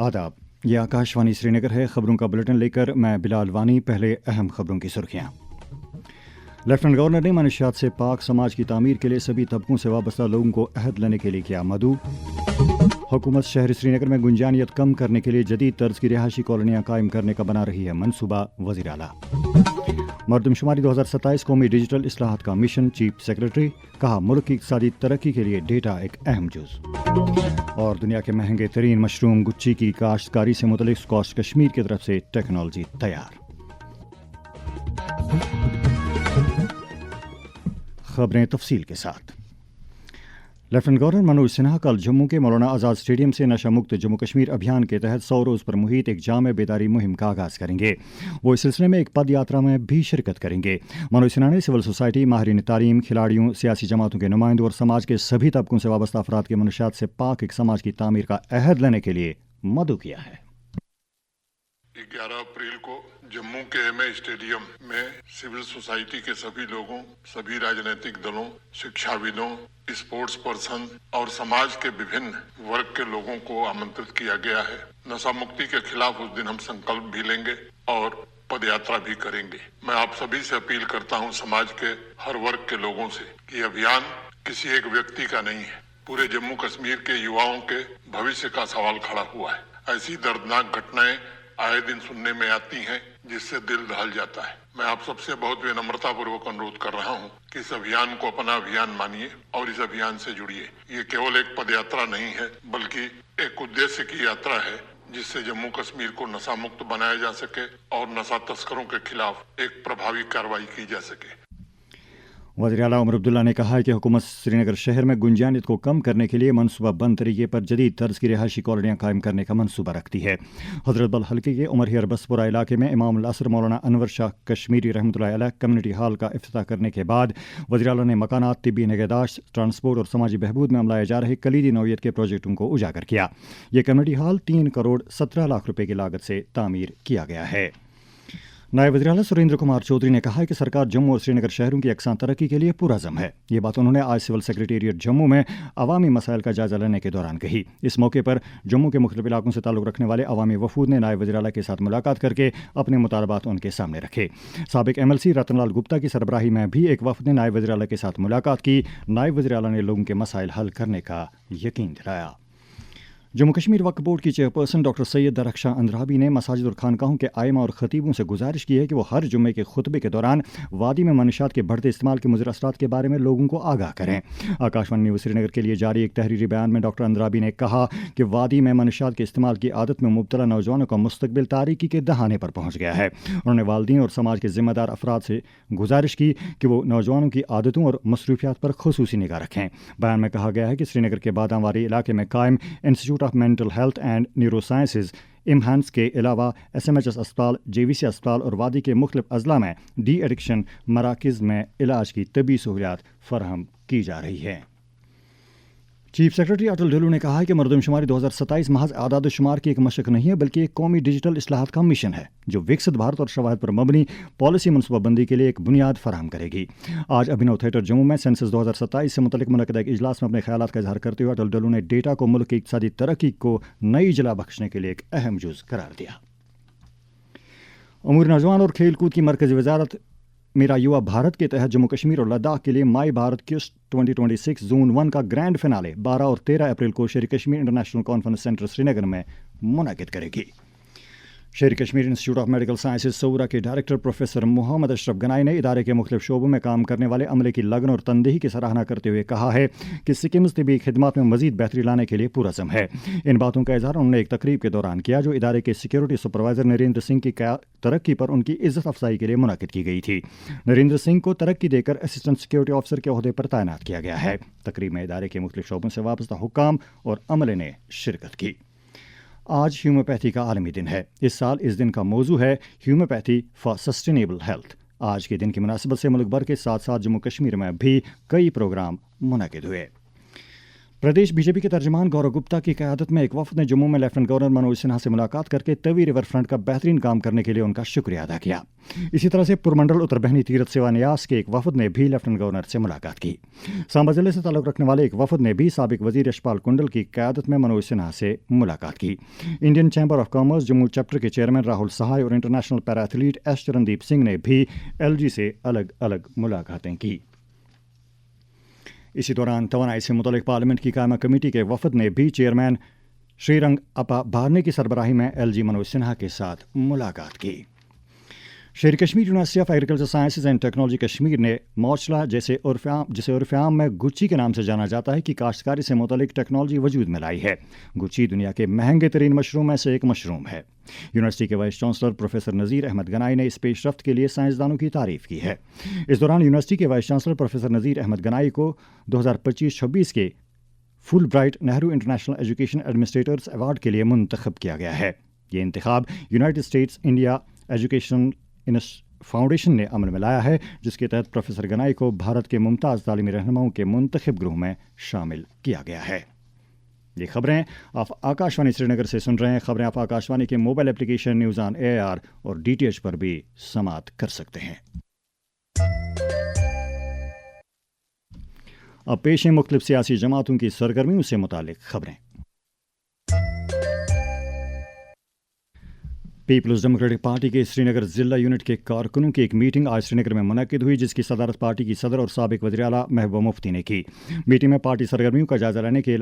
आदाब, ये आकाशवाणी श्रीनगर है। खबरों का बुलेटिन लेकर मैं बिलाल वानी। पहले अहम खबरों की सुर्खियां। लेफ्टिनेंट गवर्नर ने मनशियात से पाक समाज की तामीर के लिए सभी तबकों से वाबस्ता लोगों को अहद लेने के लिए किया मदऊ। हुकूमत शहर श्रीनगर में गुंजानियत कम करने के लिए जदीद तर्ज की रिहायशी कॉलोनियां कायम करने का बना रही है मनसूबा। वज़ीर आला। मरदमशुमारी 2027 कौमी डिजिटल इस्लाहात का मिशन। चीफ सेक्रेटरी कहा, मुल्क की इक़्तिसादी तरक्की के लिए डेटा एक अहम जुज़। और दुनिया के महंगे तरीन मशरूम गुच्ची की काश्तकारी से मुतल्लिक स्कॉच कश्मीर की तरफ से टेक्नोलॉजी तैयार। खबरें तफसील के साथ। लेफ्टिनेंट गवर्नर मनोज सिन्हा कल जम्मू के मौलाना आज़ाद स्टेडियम से नशा मुक्त जम्मू कश्मीर अभियान के तहत 100 रोज़ पर मुहित एक जाम बेदारी मुहिम का आगाज़ करेंगे। वो इस सिलसिले में एक पद यात्रा में भी शिरकत करेंगे। मनोज सिन्हा ने सिविल सोसाइटी, माहिरीन तालीम, खिलाड़ियों, सियासी जमातों के नुमाइंदों और समाज के सभी तबकों से वाबस्ता अफराद के मनशियात से पाक एक समाज की तामीर का अहद लेने के लिए मदऊ किया है। 11 अप्रैल को जम्मू के एमए स्टेडियम में सिविल सोसाइटी के सभी लोगों, सभी राजनीतिक दलों, शिक्षाविदों, स्पोर्ट्स पर्सन और समाज के विभिन्न वर्ग के लोगों को आमंत्रित किया गया है। नशा मुक्ति के खिलाफ उस दिन हम संकल्प भी लेंगे और पदयात्रा भी करेंगे। मैं आप सभी से अपील करता हूं, समाज के हर वर्ग के लोगों से, कि अभियान किसी एक व्यक्ति का नहीं है, पूरे जम्मू कश्मीर के युवाओं के भविष्य का सवाल खड़ा हुआ है। ऐसी दर्दनाक घटनाएं आए दिन सुनने में आती हैं जिससे दिल दहल जाता है। मैं आप सबसे बहुत विनम्रता पूर्वक अनुरोध कर रहा हूं कि इस अभियान को अपना अभियान मानिए और इस अभियान से जुड़िए। ये केवल एक पदयात्रा नहीं है, बल्कि एक उद्देश्य की यात्रा है जिससे जम्मू कश्मीर को नशा मुक्त बनाया जा सके और नशा तस्करों के खिलाफ एक प्रभावी कार्रवाई की जा सके। वज़ीर आला उमर अब्दुल्ला ने कहा है कि हुकूमत श्रीनगर शहर में गुंजानियत को कम करने के लिए मनसूबा बंद तरीके पर जदीद तर्ज की रिहायशी कॉलोनियां कायम करने का मनसूबा रखती है। हजरत बल हल्के के उमर हियर बसपुरा इलाके में इमाम अल असर मौलाना अनवर शाह कश्मीरी रहमतुल्लाह अलैह कम्युनिटी हॉल का इफ्तिताह करने के बाद वज़ीर आला ने मकानात, तिब्बी निगहदाश्त, ट्रांसपोर्ट और समाजी बहबूद में अमलाए जा रहे कलीदी नौइयत के प्रोजेक्टों को उजागर किया। यह कम्युनिटी हॉल 3 करोड़ 17 लाख रुपए की लागत से तामीर किया गया है। नायब वज़ीर आला सुरेंद्र कुमार चौधरी ने कहा है कि सरकार जम्मू और श्रीनगर शहरों की यकसां तरक्की के लिए पुरअज़म है। ये बात उन्होंने आज सिविल सेक्रेटेरिएट जम्मू में अवामी मसाइल का जायजा लेने के दौरान कही। इस मौके पर जम्मू के मुख्तलिफ इलाकों से ताल्लुक़ रखने वाले अवामी वफूद ने नायब वज़ीर आला के साथ मुलाकात करके अपने मुतालबात उनके सामने रखे। साबिक MLC रतनलाल गुप्ता की सरबराही में भी एक वफद ने नायब वज़ीर आला के साथ मुलाकात की। नायब वज़ीर आला ने लोगों के मसाइल हल करने का यकीन दिलाया। जम्मू कश्मीर वक्फ बोर्ड की चेयरपर्सन डॉक्टर सैयद रक्षा अंद्राबी ने मसाजिद और खानकाहों के आइमा और खतीबों से गुजारिश की है कि वो हर जुम्मे के खुतबे के दौरान वादी में मनशियात के बढ़ते इस्तेमाल के मुज़र असरात के बारे में लोगों को आगाह करें। आकाशवाणी न्यूज़ श्रीनगर के लिए जारी एक तहरीरी बयान में डॉक्टर अंद्राबी ने कहा कि वादी में मनशियात के इस्तेमाल की आदत में मुब्तला नौजवानों का मुस्तकबिल तारीकी के दहाने पर पहुँच गया है। उन्होंने वालिदैन और समाज के जिम्मेदार अफराद से गुजारिश की कि वो नौजवानों की आदतों और मसरूफियात पर खुसूसी निगाह रखें। बयान में कहा गया है कि श्रीनगर के बादामवारी इलाके में कायम institute of mental health and neurosciences IMHANS के अलावा SMHS अस्पताल, JVC अस्पताल और वादी के मुख्तलिफ अजला में डी एडिक्शन मराकज़ में इलाज की तबी सहूलियात फराहम की जा रही है। चीफ सेक्रेटरी अटल डुल्लू ने कहा है कि मरदमशुमारी 2027 महज आदाद शुमार की एक मशक नहीं है, बल्कि एक कौमी डिजिटल इस्लाहात का मिशन है जो विकसित भारत और शवाहद पर मबनी पॉलिसी मनसूबाबंदी के लिए एक बुनियाद फराहम करेगी। आज अभिनव थिएटर जम्मू में सेंसस 2027 से मुतल्लिक मुनक़दा एक इजलास में अपने ख्यालात का इजहार करते हुए अटल डुल्लू ने डेटा को मुल्क की इक़्तिसादी तरक्की को नई जला बख्शने के लिए एक अहम जुज़ करार दिया। उमूर नौजवान और खेल कूद की मरकज़ी वजारत मेरा युवा भारत के तहत जम्मू कश्मीर और लद्दाख के लिए माई भारत क्विस्ट 2026 जोन 1 का ग्रैंड फिनाले 12 और 13 अप्रैल को Sher Kashmir international conference centre Srinagar में मुनक़िद करेगी। Sher Kashmir institute of medical sciences Soura के डायरेक्टर प्रोफेसर मोहम्मद अशरफ गनाई ने इदारे के मुख्तलिफ शोबों में काम करने वाले अमले की लगन और तनदेही की सराहना करते हुए कहा है कि सिक्किम्स तिबी खिदमत में मजीद बेहतरी लाने के लिए पुरअज़म है। इन बातों का इजहार उन्होंने एक तकरीब के दौरान किया जो इदारे के सिक्योरिटी सुपरवाइजर नरेंद्र सिंह की तरक्की पर उनकी इज्जत अफजाई के लिए मुनक़िद की गई थी। नरेंद्र सिंह को तरक्की देकर असिस्टेंट सिक्योरिटी ऑफिसर के ओहदे पर तैनात किया गया है। तकरीब में इदारे के मुख्तलिफ शोबों से वाबस्ता हुक्काम और अमले ने शिरकत की। आज ह्यूमोपैथी का आलमी दिन है। इस साल इस दिन का मौजू है ह्यूमोपैथी फॉर सस्टेनेबल हेल्थ। आज के दिन की मुनासिबत से मुल्क भर के साथ साथ जम्मू कश्मीर में भी कई प्रोग्राम मुनक़िद हुए। प्रदेश बीजेपी के तर्जमान गौरव गुप्ता की क़यादत में एक वफद ने जम्मू में लेफ्टिनेंट गवर्नर मनोज सिन्हा से मुलाकात करके तवी रिवर फ्रंट का बेहतरीन काम करने के लिए उनका शुक्रिया अदा किया। इसी तरह से पुरमंडल उत्तर बहनी तीर्थ सेवा न्यास के एक वफद ने भी लेफ्टिनेंट गवर्नर से मुलाकात की। सांबा जिले से ताल्लुक रखने वाले एक वफद ने भी साबिक वजीर यशपाल कुंडल की क़यादत में मनोज सिन्हा से मुलाकात की। Indian chamber of commerce Jammu chapter के चेयरमैन राहुल सहाय और international para athlete S Charandeep Singh ने भी LG से अलग अलग मुलाकातें की। इसी दौरान तवानाई से मुतल्लिक पार्लियामेंट की कायमा कमेटी के वफद ने भी चेयरमैन श्रीरंग अपा भारने की सरबराही में LG मनोज सिन्हा के साथ मुलाकात की। शेर Kashmir university of agriculture sciences and technology Kashmir ने मोर्चला जिसे उर्फ आम में गुच्ची के नाम से जाना जाता है कि काश्तकारी से मुतल्लिक टेक्नोलॉजी वजूद में लाई है। गुच्ची दुनिया के महंगे तरीन मशरूम में से एक मशरूम है। यूनिवर्सिटी के vice chancellor professor Nazir Ahmad Ganai ने इस पेशरफ्त के लिए साइंसदानों की तारीफ की है। इस दौरान यूनिवर्सिटी के vice chancellor professor Nazir Ahmad Ganai को 2025-26 के Fulbright Nehru international education administrators award के लिए मुंतखब किया गया है। ये इंतखाब United States India education foundation ने अमल में लाया है, जिसके तहत प्रोफेसर गनाई को भारत के मुमताज़ तालीमी रहनुमाओं के मुंतखब ग्रुप में शामिल किया गया है। ये खबरें आप आकाशवाणी श्रीनगर से सुन रहे हैं। खबरें आप आकाशवाणी के mobile application news on AIR और DTH पर भी समाअत कर सकते हैं। अब पेश हैं मुख्तलिफ सियासी जमातों की सरगर्मियों से मुतालिक खबरें। पीपल्स डेमोक्रेटिक पार्टी के श्रीनगर जिला यूनिट के कारकुनों की एक मीटिंग आज श्रीनगर में मुनक्किद हुई, जिसकी सदारत पार्टी की सदर और साबिक वज़ीर आला महबूबा मुफ्ती ने की। मीटिंग में पार्टी सरगर्मियों का जायजा लेने के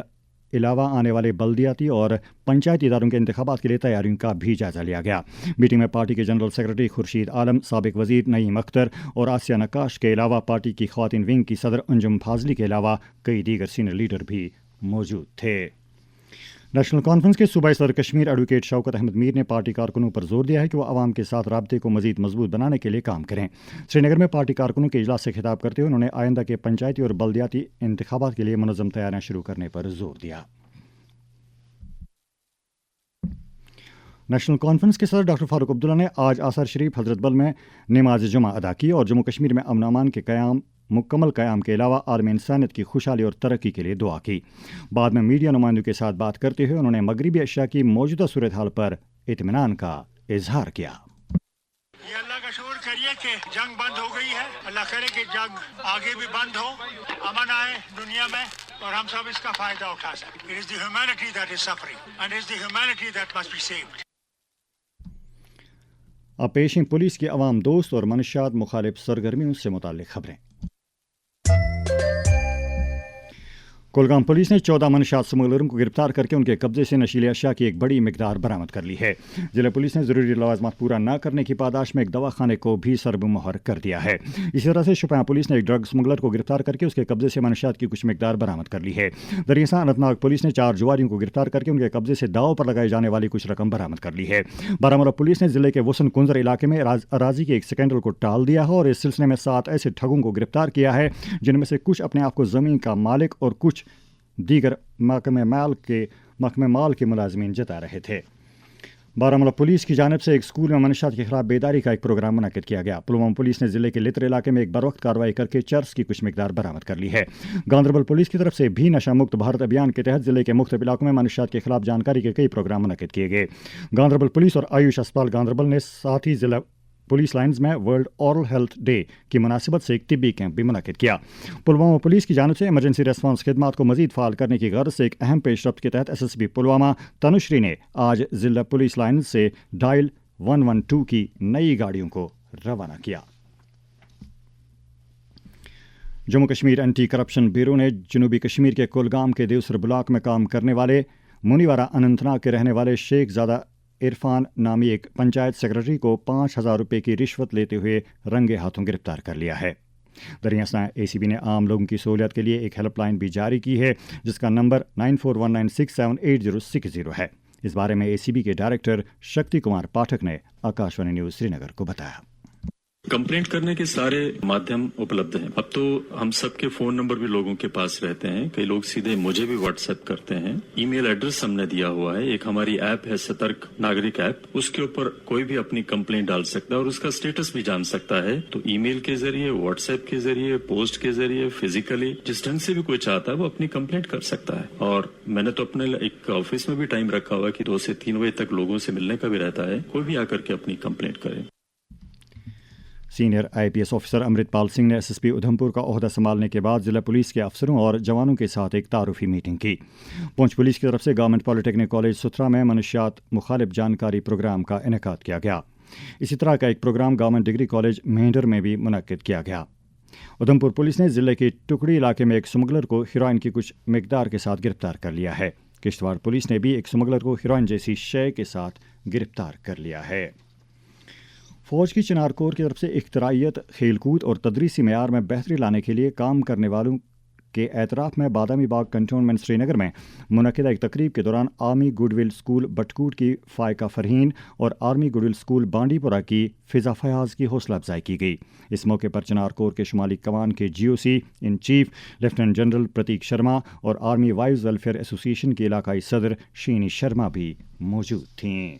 अलावा आने वाले बल्दियाती और पंचायती इदारों के इंतखाबात के लिए तैयारियों का भी जायजा लिया गया। मीटिंग में पार्टी के जनरल सेक्रेटरी खुर्शीद आलम, साबिक वजीर नईम अख्तर और आसिया नक्काश के अलावा पार्टी की ख्वातीन विंग की सदर अंजुम फाजली के अलावा कई दीगर सीनियर लीडर भी मौजूद थे। नेशनल कॉन्फ्रेंस के सूबाई सदर कश्मीर एडवोकेट शौकत अहमद मीर ने पार्टी कारकुनों पर जोर दिया है कि वह आवाम के साथ राब्ते को मजीद मजबूत बनाने के लिए काम करें। श्रीनगर में पार्टी कारकुनों के इजलास से खिताब करते हुए उन्होंने आइंदा के पंचायती और बल्दियाती इंतखाबात के लिए मुनज़्ज़म तैयारियां शुरू करने पर जोर दिया। नेशनल कॉन्फ्रेंस के सदर डॉक्टर फारूक अब्दुल्ला ने आज आसार शरीफ हजरत बल में नमाज जुमा अदा की और जम्मू कश्मीर में अमन अमान के मुकम्मल क़याम के अलावा आलमी इंसानियत की खुशहाली और तरक्की के लिए दुआ की। बाद में मीडिया नुमाइंदों के साथ बात करते हुए उन्होंने मगरबी एशिया की मौजूदा सूरत हाल पर इत्मीनान का इजहार किया। ये अल्लाह का शुक्र करिए कि जंग बंद हो गई है। अल्लाह करे कि जंग आगे भी बंद हो, अमन आए दुनिया में और हम सब इसका फायदा उठा सकें। It is the humanity that is suffering and it is the humanity that must be saved. अब पेश हैं पुलिस की अवाम दोस्त और मनशियात मुखालिफ सरगर्मियों से मुताल्लिक खबरें। कुलगाम पुलिस ने 14 मनशियात स्मगलरों को गिरफ्तार करके उनके कब्जे से नशीली अशिया की एक बड़ी मिकदार बरामद कर ली है। जिला पुलिस ने जरूरी लवाजमात पूरा न करने की पादाश में एक दवाखाने को भी सरबमुहर कर दिया है। इसी तरह से शुपियां पुलिस ने एक ड्रग स्मगलर को गिरफ्तार करके उसके कब्जे से मनशियात की कुछ मिकदार बरामद कर ली है। दरियासा अनंतनाग पुलिस ने 4 जुआरियों को गिरफ्तार करके उनके कब्जे से दाव पर लगाई जाने वाली कुछ रकम बरामद कर ली है। बारामूला पुलिस ने जिले के वसन कुंजर इलाके में अराजी के एक स्कैंडल को टाल दिया है और इस सिलसिले में 7 ऐसे ठगों को गिरफ्तार किया है जिनमें से कुछ अपने आप को जमीन का मालिक और कुछ दीगर महकमे माल के मुलाजमीन जता रहे थे। बारामूला पुलिस की जानिब से एक स्कूल में मनशियात के खिलाफ बेदारी का एक प्रोग्राम मुनक्किद किया गया। पुलवामा पुलिस ने जिले के लित्र इलाके में एक बरवक्त कार्रवाई करके चर्स की कुछ मिकदार बरामद कर ली है। गांधरबल पुलिस की तरफ से भी नशा मुक्त भारत अभियान के तहत जिले के मुख्तलिफ इलाकों में मनशियात के खिलाफ जानकारी के कई प्रोग्राम मुनक्किद किए गए। गांधरबल पुलिस और आयुष अस्पताल गांधरबल ने साथ ही जिला पुलिस लाइन्स में वर्ल्ड ओरल हेल्थ डे की मुनासिबत से एक तिब्बी कैंप भी मुनक्किद किया। पुलवामा पुलिस की जानिब से इमरजेंसी रेस्पॉन्स खिदमात को मजीद फाल करने की गर्ज से एक अहम पेशरफ्त के तहत SSB पुलवामा तनुश्री ने आज जिला पुलिस लाइन से डायल 112 की नई गाड़ियों को रवाना किया। Jammu Kashmir anti corruption bureau ने जनूबी कश्मीर के कुलगाम के देवसर ब्लॉक में काम करने वाले मुनीवारा अनंतनाग के रहने वाले शेख ज़ादा इरफान नामी एक पंचायत सेक्रेटरी को 5,000 रुपये की रिश्वत लेते हुए रंगे हाथों गिरफ्तार कर लिया है। दरियासा ACB ने आम लोगों की सहूलियत के लिए एक हेल्पलाइन भी जारी की है जिसका नंबर 9419678060 है। इस बारे में ACB के डायरेक्टर शक्ति कुमार पाठक ने आकाशवाणी न्यूज़ श्रीनगर को बताया। कंप्लेंट करने के सारे माध्यम उपलब्ध हैं। अब तो हम सबके फोन नंबर भी लोगों के पास रहते हैं। कई लोग सीधे मुझे भी व्हाट्सएप करते हैं। ईमेल एड्रेस हमने दिया हुआ है। एक हमारी ऐप है सतर्क नागरिक ऐप, उसके ऊपर कोई भी अपनी कंप्लेंट डाल सकता है और उसका स्टेटस भी जान सकता है। तो ईमेल के जरिए, व्हाट्सएप के जरिए, पोस्ट के जरिए, फिजिकली जिस ढंग से भी कोई चाहता है वो अपनी कंप्लेंट कर सकता है। और मैंने तो अपने एक ऑफिस में भी टाइम रखा हुआ है कि 2 से 3 बजे तक लोगों से मिलने का भी रहता है। कोई भी आकर के अपनी कंप्लेंट करे। Senior IPS officer Amritpal Singh ने एसएसपी उधमपुर का ओहदा संभालने के बाद जिला पुलिस के अफसरों और जवानों के साथ एक तारुफी मीटिंग की। पुंछ पुलिस की तरफ से गवर्नमेंट पॉलिटेक्निक कॉलेज सुथरा में मनुष्यात मुखालिफ जानकारी प्रोग्राम का इनेकाद किया गया। इसी तरह का एक programme government degree college Mendhar में भी मुनक्किद किया गया। उधमपुर पुलिस ने जिले के टुकड़ी इलाके में एक स्मगलर को हीरोइन की कुछ मिकदार के साथ गिरफ्तार कर लिया है। किश्तवाड़ पुलिस ने भी एक स्मगलर को हीरोइन जैसी शय के साथ गिरफ्तार कर लिया है। फौज की चिनार कोर की तरफ से इख्तराइयत, खेलकूद और तदरीसी मेयार में बेहतरी लाने के लिए काम करने वालों के एतराफ़ में बादामी बाग कंटोनमेंट श्रीनगर में मुनक्किदा एक तकरीब के दौरान आर्मी गुडविल स्कूल बटकूट की फ़ायका फ़रहीन और आर्मी गुडविल स्कूल बांडीपुरा की फ़िज़ा फयाज़ की हौसला अफजाई की गई। इस मौके पर चिनार कोर के शुमाली कमान के GOC in chief lieutenant general Prateek Sharma और आर्मी वाइव्स वेलफेयर एसोसिएशन के इलाकाई सदर शीनी शर्मा भी मौजूद थीं।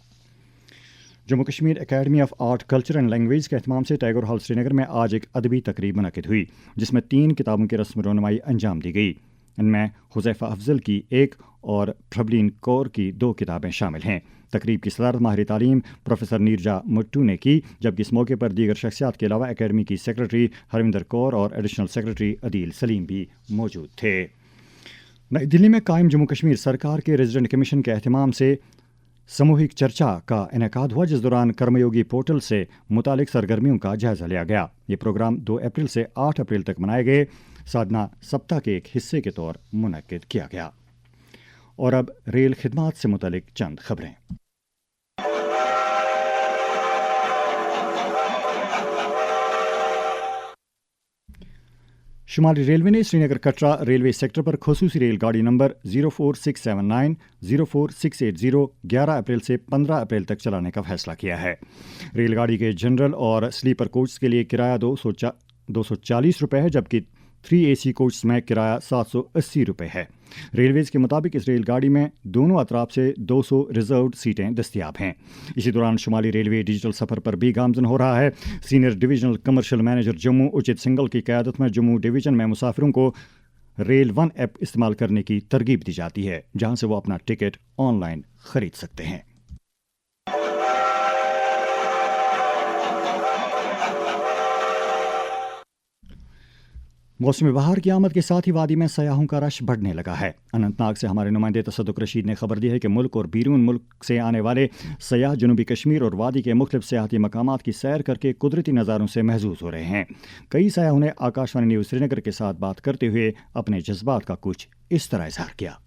Jammu Kashmir academy of art, culture and language के एहतमाम से टैगोर हॉल श्रीनगर में आज एक अदबी तकरीब मुनक्किद हुई, जिसमें 3 किताबों की रस्म रोनुमाई अंजाम दी गई। इनमें हुज़ैफ़ा अफजल की 1 और प्रबलीन कौर की 2 किताबें शामिल हैं। तकरीब की सदारत माहिर तालीम प्रोफेसर नीरजा मुट्टू ने की, जबकि इस मौके पर दीगर शख्सियात के अलावा एकेडमी की सेक्रेटरी हरविंदर कौर और एडिशनल सेक्रेटरी अदील सलीम भी मौजूद थे। नई दिल्ली में कायम जम्मू कश्मीर सरकार के रेजिडेंट कमीशन के एहतमाम से सामूहिक चर्चा का इनेकाद हुआ, जिस दौरान कर्मयोगी पोर्टल से मुतालिक सरगर्मियों का जायजा लिया गया। ये प्रोग्राम 2 अप्रैल से 8 अप्रैल तक मनाए गए साधना सप्ताह के एक हिस्से के तौर मुनक्किद किया गया। और अब रेल खिदमात से मुतालिक चंद खबरें। शुमाली रेलवे ने श्रीनगर कटरा रेलवे सेक्टर पर खसूसी रेलगाड़ी नंबर 04679, 04680 11 अप्रैल से 15 अप्रैल तक चलाने का फैसला किया है। रेलगाड़ी के जनरल और स्लीपर कोच के लिए किराया 240 रुपये है, जबकि 3AC कोच में किराया 780 रुपये है। रेलवेज़ के मुताबिक इस रेलगाड़ी में दोनों अतराफ से 200 रिजर्व्ड सीटें दस्तियाब हैं। इसी दौरान शुमाली रेलवे डिजिटल सफ़र पर भी गामजन हो रहा है। Senior divisional commercial manager Jammu उचित सिंगल की क़यादत में जम्मू डिवीज़न में मुसाफिरों को रेल वन ऐप इस्तेमाल करने की तरगीब दी जाती है, जहां से वो अपना टिकट ऑनलाइन ख़रीद सकते हैं। मौसम बहार की आमद के साथ ही वादी में सयाहों का रश बढ़ने लगा है। अनंतनाग से हमारे नुमाइंदे तसद्दुक रशीद ने खबर दी है कि मुल्क और बैरून मुल्क से आने वाले सयाह जनूबी कश्मीर और वादी के मुख्तलिफ सियाहती मकामात की सैर करके कुदरती नज़ारों से महजूज हो रहे हैं। कई सयाहों ने आकाशवाणी न्यूज़ श्रीनगर के साथ बात करते हुए अपने जज्बात का कुछ इस तरह इजहार किया।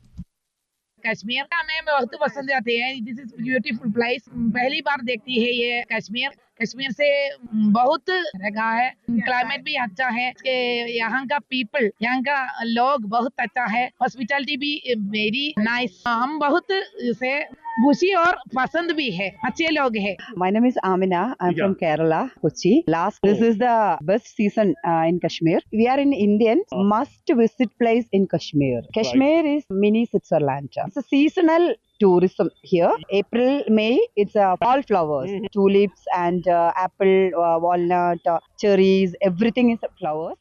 कश्मीर का हमें बहुत पसंद आते हैं। This is beautiful place. पहली बार देखती है ये कश्मीर। कश्मीर से बहुत रखा है, क्लाइमेट भी अच्छा है, यहाँ का पीपल, यहाँ का लोग बहुत अच्छा है, हॉस्पिटैलिटी भी वेरी नाइस। हम बहुत इसे खुशी और पसंद भी है, अच्छे लोग हैं। My name is Amina. I'm from Kerala, Kochi. This is the best season in Kashmir. We are in Indian must visit place in Kashmir. Kashmir is mini Switzerland. It's a seasonal tourism here. April, May, it's all flowers, tulips and apple, walnut, cherries, everything is flowers.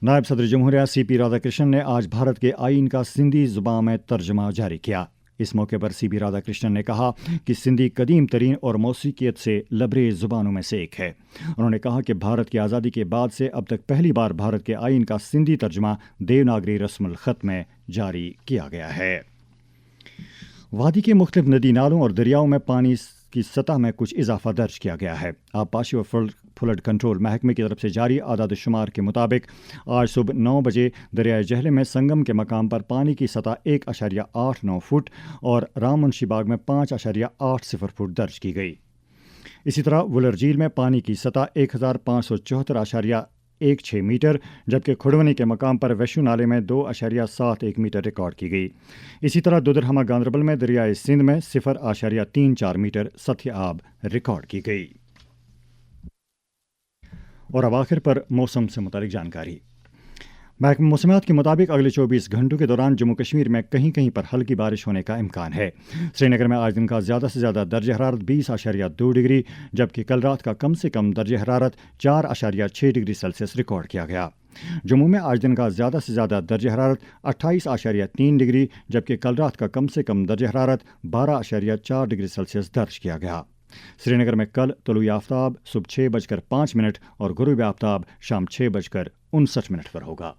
नायब सदर जमहूरिया CP Radhakrishnan ने आज भारत के आईन का सिंधी ज़ुबान में तर्जमा जारी किया। इस मौके पर CP राधाकृष्णन ने कहा कि सिंधी कदीम तरीन और मौसीकियत से लबरेज ज़ुबानों में से एक है। उन्होंने कहा कि भारत की आज़ादी के बाद से अब तक पहली बार भारत के आईन का सिंधी तर्जमा देवनागरी रस्मुल ख़त में जारी किया गया है। वादी के मुख्तलिफ नदी नालों और दरियाओं में पानी की सतह में कुछ इजाफा दर्ज किया गया है। आबपाशी और फ्लड कंट्रोल महकमे की तरफ से जारी आदाद शुमार के मुताबिक आज सुबह 9 बजे दरियाए जहले में संगम के मकाम पर पानी की सतह 1.89 फुट और राम मुंशी बाग में 5.80 फुट दर्ज की गई। इसी तरह वुलर झील में पानी की सतह 1574.16 मीटर, जबकि खुड़वनी के मकाम पर वैशू नाले में 2.71 मीटर रिकॉर्ड की गई। इसी तरह दुदरहमा गांदरबल में दरियाए सिंध में 0.34 मीटर सतह आब रिकॉर्ड की गई। और अब आखिर पर मौसम से मुतालिक जानकारी। महकमा मौसमियात के मुताबिक अगले 24 घंटों के दौरान जम्मू कश्मीर में कहीं कहीं पर हल्की बारिश होने का इम्कान है। श्रीनगर में आज दिन का ज़्यादा से ज़्यादा दर्ज हरारत 20.2 डिग्री जबकि कल रात का कम से कम दर्ज हरारत 4.6 डिग्री सेल्सियस रिकॉर्ड किया गया। जम्मू में आज दिन का ज़्यादा से ज़्यादा दर्ज हरारत 28.3 डिग्री जबकि कल रात का कम से कम दर्ज हरारत 12.4 डिग्री सेल्सियस दर्ज किया गया। श्रीनगर में कल तुलुई आफ्ताब सुबह 6:05 और गुरूब आफ्ताब शाम 6:59 पर होगा।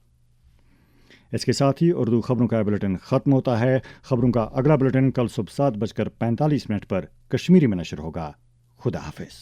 इसके साथ ही उर्दू खबरों का बुलेटिन ख़त्म होता है। खबरों का अगला बुलेटिन कल सुबह 7:45 पर कश्मीरी में नशर होगा। खुदा हाफिज़।